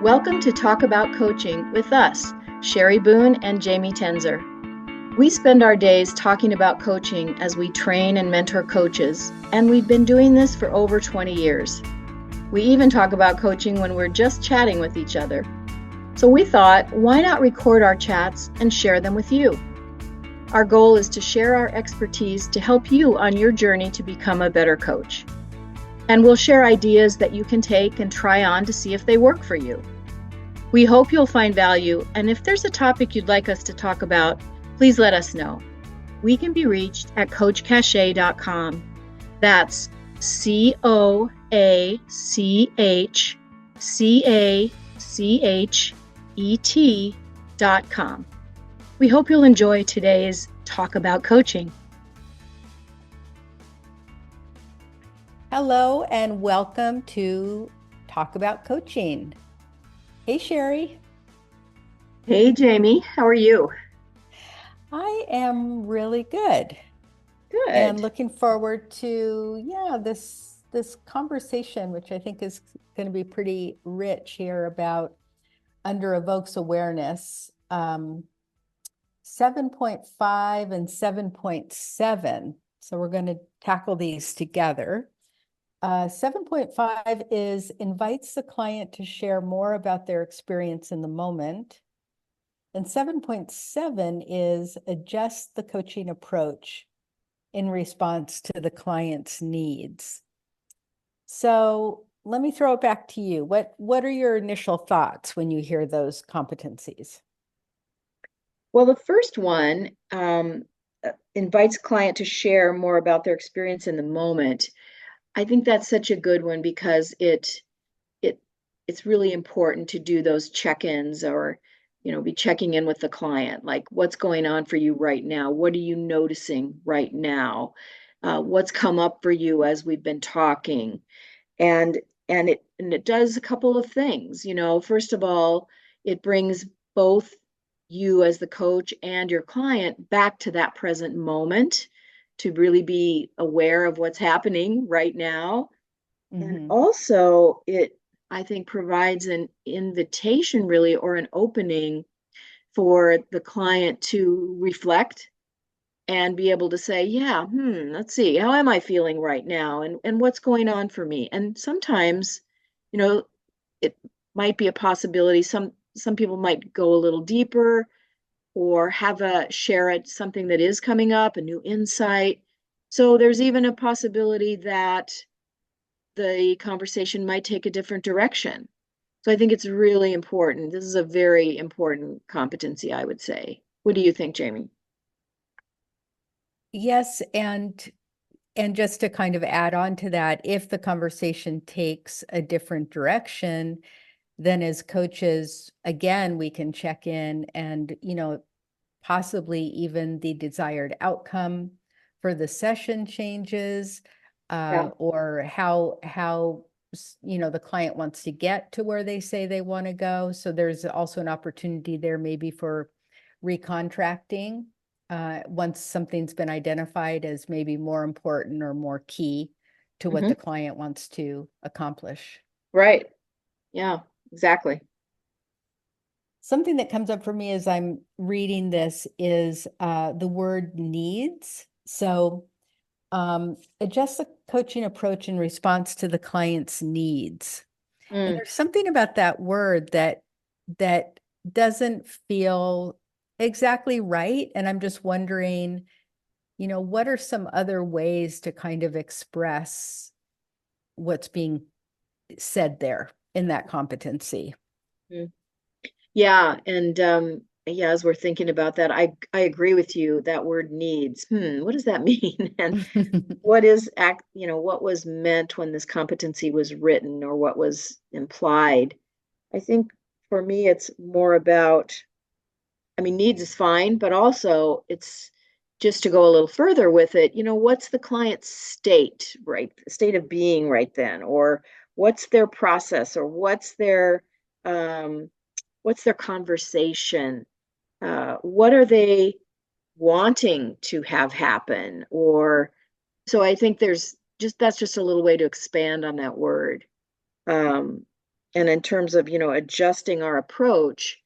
Welcome to Talk About Coaching with us, Sherry Boone and Jamie Tenzer. We spend our days talking about coaching as we train and mentor coaches, and we've been doing this for over 20 years. We even talk about coaching when we're just chatting with each other. So we thought, why not record our chats and share them with you? Our goal is to share our expertise to help you on your journey to become a better coach. And we'll share ideas that you can take and try on to see if they work for you. We hope you'll find value, and if there's a topic you'd like us to talk about, please let us know. We can be reached at coachcachet.com. That's CoachCachet.com. We hope you'll enjoy today's Talk About Coaching. Hello and welcome to Talk About Coaching. Hey, Sherry. Hey, Jamie. How are you? I am really good. Good. And looking forward to, this conversation, which I think is going to be pretty rich here about under Evokes awareness, 7.5 and 7.7. So we're going to tackle these together. 7.5 is invites the client to share more about their experience in the moment. And 7.7 is adjust the coaching approach in response to the client's needs. So let me throw it back to you. What are your initial thoughts when you hear those competencies? Well, the first one invites client to share more about their experience in the moment. I think that's such a good one because it's really important to do those check-ins or, be checking in with the client, like what's going on for you right now? What are you noticing right now? What's come up for you as we've been talking? And it does a couple of things. First of all, it brings both you as the coach and your client back to that present moment to really be aware of what's happening right now. Mm-hmm. And also I think provides an invitation really, or an opening for the client to reflect and be able to say, let's see, how am I feeling right now? And what's going on for me? And sometimes, it might be a possibility. Some people might go a little deeper or share something that is coming up, a new insight. So there's even a possibility that the conversation might take a different direction. So I think it's really important. This is a very important competency, I would say. What do you think, Jamie? Yes, and just to kind of add on to that, if the conversation takes a different direction, then as coaches, again, we can check in and, possibly even the desired outcome for the session changes, or how the client wants to get to where they say they want to go. So there's also an opportunity there maybe for recontracting once something's been identified as maybe more important or more key to what the client wants to accomplish. Right. Yeah, exactly. Something that comes up for me as I'm reading this is the word needs. So adjust the coaching approach in response to the client's needs. And there's something about that word that doesn't feel exactly right. And I'm just wondering, what are some other ways to kind of express what's being said there in that competency? Yeah. And as we're thinking about that, I agree with you. That word needs. What does that mean? And what was meant when this competency was written, or what was implied? I think for me, it's more about, needs is fine, but also it's just to go a little further with it. What's the client's state of being right then, or what's their process, or what's their conversation? What are they wanting to have happen? Or so I think that's just a little way to expand on that word. And in terms of, adjusting our approach,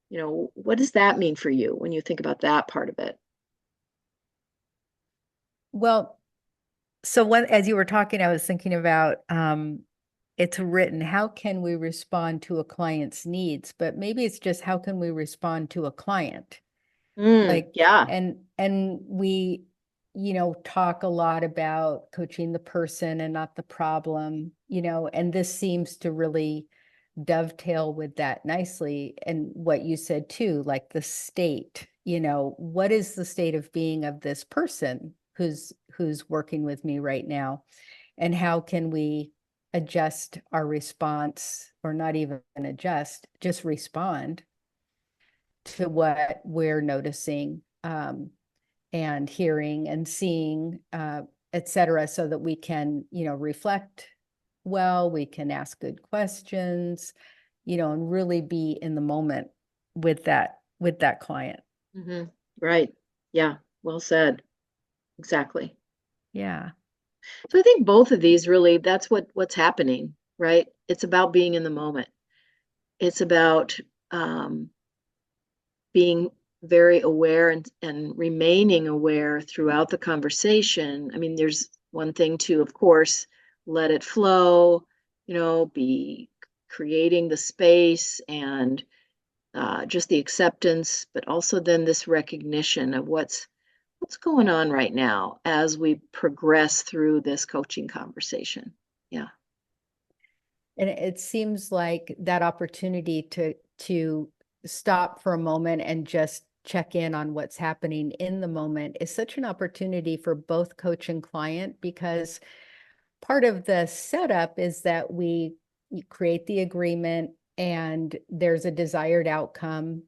what does that mean for you when you think about that part of it? Well, so as you were talking, I was thinking about it's written, how can we respond to a client's needs? But maybe it's just how can we respond to a client? Like, Yeah. and we, talk a lot about coaching the person and not the problem, and this seems to really dovetail with that nicely. And what you said too, like the state, what is the state of being of this person who's working with me right now? And how can we adjust our response, or not even adjust, just respond to what we're noticing, and hearing and seeing, et cetera, so that we can, reflect well, we can ask good questions, and really be in the moment with that client. Hmm. Right. Yeah. Well said. Exactly. Yeah. So I think both of these really, that's what's happening, right? It's about being in the moment. It's about um, being very aware and remaining aware throughout the conversation. I mean, there's one thing to, of course, let it flow, be creating the space and just the acceptance, but also then this recognition of what's going on right now as we progress through this coaching conversation. Yeah. And it seems like that opportunity to stop for a moment and just check in on what's happening in the moment is such an opportunity for both coach and client, because part of the setup is that we create the agreement and there's a desired outcome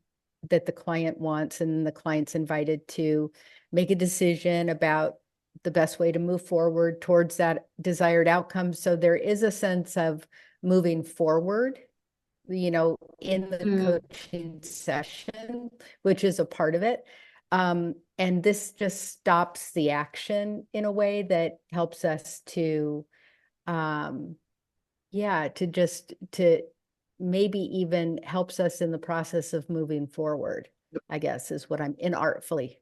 that the client wants, and the client's invited to make a decision about the best way to move forward towards that desired outcome. So there is a sense of moving forward, in the Mm. coaching session, which is a part of it. And this just stops the action in a way that helps us to, yeah, to maybe even helps us in the process of moving forward, I guess is what I'm inartfully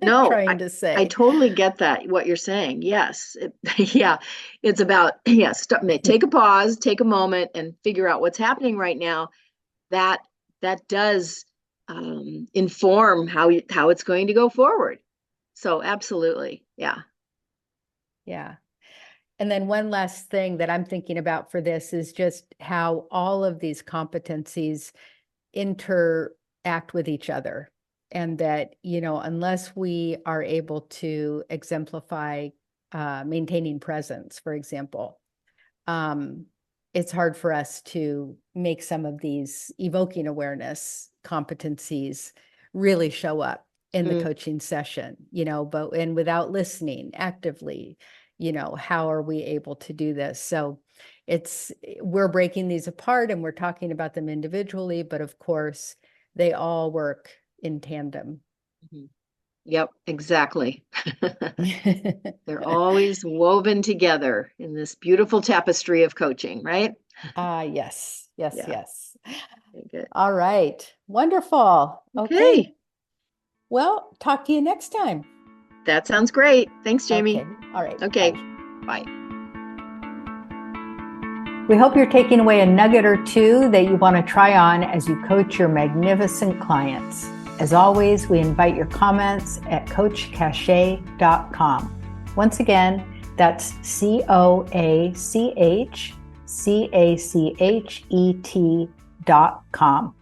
No, trying to I say. totally get that, what you're saying. Yes. Yeah. It's about, yes, take a pause, take a moment and figure out what's happening right now. That that does inform how it's going to go forward. So absolutely. Yeah. Yeah. And then one last thing that I'm thinking about for this is just how all of these competencies interact with each other. And that, unless we are able to exemplify maintaining presence, for example, um, it's hard for us to make some of these evoking awareness competencies really show up in the Mm. coaching session, and without listening actively, how are we able to do this? So we're breaking these apart and we're talking about them individually, but of course they all work in tandem. Mhm. Yep, exactly. They're always woven together in this beautiful tapestry of coaching, right? Yes, yes, Yeah. yes. Okay, good. All right. Wonderful. Okay. Okay. Well, talk to you next time. That sounds great. Thanks, Jamie. Okay. All right. Okay. Bye. Bye. We hope you're taking away a nugget or two that you want to try on as you coach your magnificent clients. As always, we invite your comments at coachcachet.com. Once again, that's COACHCACHET.com.